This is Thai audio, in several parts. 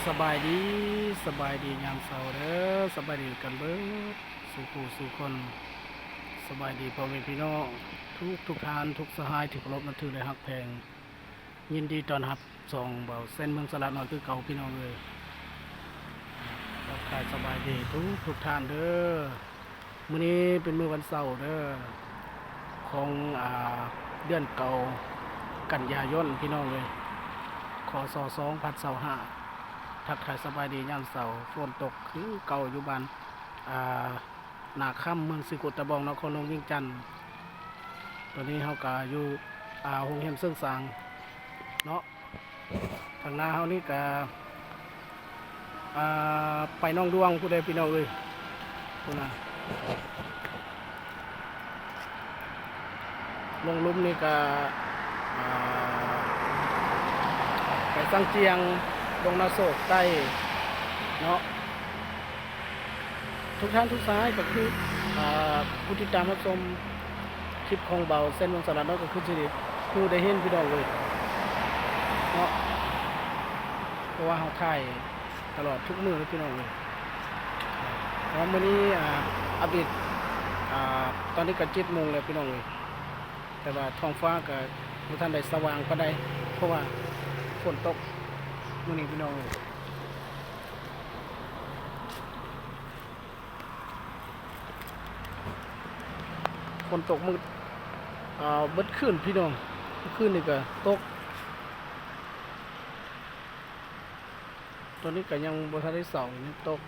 สบายดีสบายดียามเช้าเด้อสบายดีกันเบิดสู่ผู้สู่คนสบายดีพ่อแม่พี่น้องทุกทานทุกสหายที่เคารพนับถือและฮักแพงยินดีต้อนรับส่องเบาเส้นเมืองสลัดน้อยคือเก่าพี่น้องเลยทักทายสบายดีทุกทานเด้อมื้อนี้เป็นมื้อวันเสาร์เด้อของเดือนเก่ากันยายนพี่น้องเลยคศ2025ทักทายสบายดียามเสาร์ฝนตกคือเก่าอยู่บ้านนาค่ำเมืองสิกุตะบองนครหลวงวิงจันทน์ตอนนี้เฮาก็อยู่โรงเรียนเสื่องสางเนาะทางหน้าเฮานี่ก็ไปน้องดวงผู้ใดพี่น้องเอ้ยผู้น่ะลงลุ่มนี่ก็ไปสังเจียงลงนาโศกใต้เนาะทุกท่านทุกสายก็คือผู้ติดตามรับชมคลิปของเบาเส้นวงสารน้อยก็คือสิผู้ได้เห็นพี่น้องเลยเนาะเพราะว่าเขาถ่ายตลอดทุกมื้อเลยพี่น้องเลยแล้วมื้อนี้อัปเดตตอนนี้ก็7 โมงแล้วพี่น้องเลยแต่ว่าท้องฟ้าก็บ่ทันได้สว่างปานใดเพราะว่าฝนตกมื้อนี้พี่น้องเลยฝนตกมืดเบิดขึ้นพี่น้องขึ้นนี่ก็ตกตอนนี้ก็ยังบ่ทันได้เสายังตก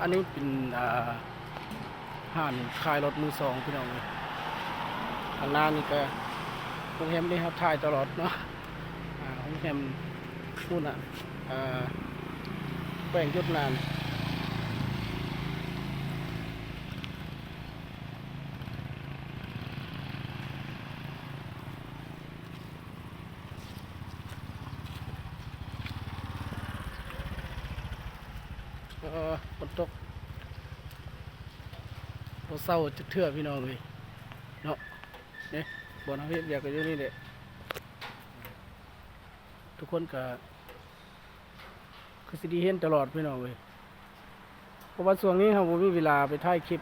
อันนี้เป็นห้างขายรถมือสองพี่น้องเลยทางหน้านี่ก็โรงแรมได้ครับถ่ายตลอดเนาะโรงแรมนู่นแป้งยุดนานฝนตกเศร้าจะเทื่อพี่น้องเลยเนาะเนี่ยบนอาเวียอยากกันอยู่นี่เด็กทุกคนก็คือสิดีเห็นตลอดพี่น้องเลยเพราะว่าช่วงนี้ครับผมมีเวลาไปถ่ายคลิป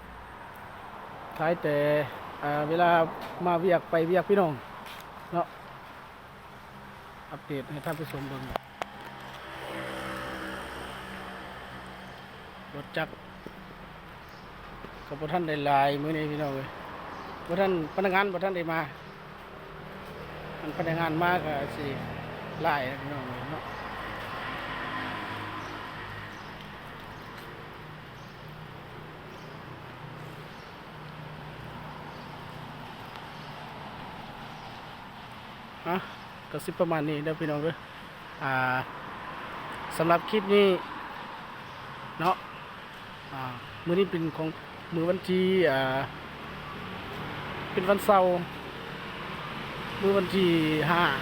ถ่ายแต่เวลามาเวียกไปเวียกพี่น้องเนาะอัปเดตให้ท่านผู้ชมเบิ่งรถจักรกับท่านได้ลายมื้อนี้พี่น้องเลยท่านพนักงานท่านได้มาพนักงานมากก็สิลายพี่น้องเลยเนาะก็สิประมาณนี้เด้อพี่น้องเด้อสำหรับคลิปนี้เนาะมื้อนี้เป็นของมื้อวันที่เป็นวันเสาร์มื้อวันที่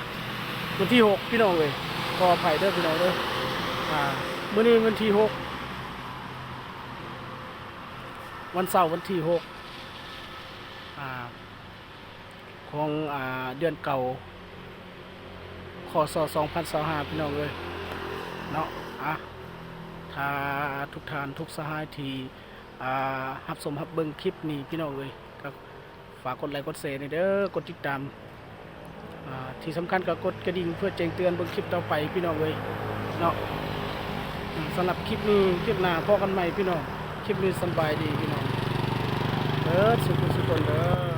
5วันที่6พี่น้องเอ้ยขออภัยเด้อพี่น้องเด้อมื้อนี้วันที่6วันเสาร์วันที่6ของเดือนเก่าคศ2025พี่น้องเอ้ยเนาะถ้าทุกท่านทุกสหายที่รับชมรับเบิ่งคลิปนี้พี่น้องเอ้ยก็ฝากกดไลค์กดแชร์เด้อกดติดตามที่สำคัญก็กดกระดิ่งเพื่อแจ้งเตือนเบิ่งคลิปต่อไปพี่น้องเอ้ยเนาะสำหรับคลิปนี้คลิปหน้าพบกันใหม่พี่น้องคลิปนี้สบายดีพี่น้องสุขสุขคนเด้อ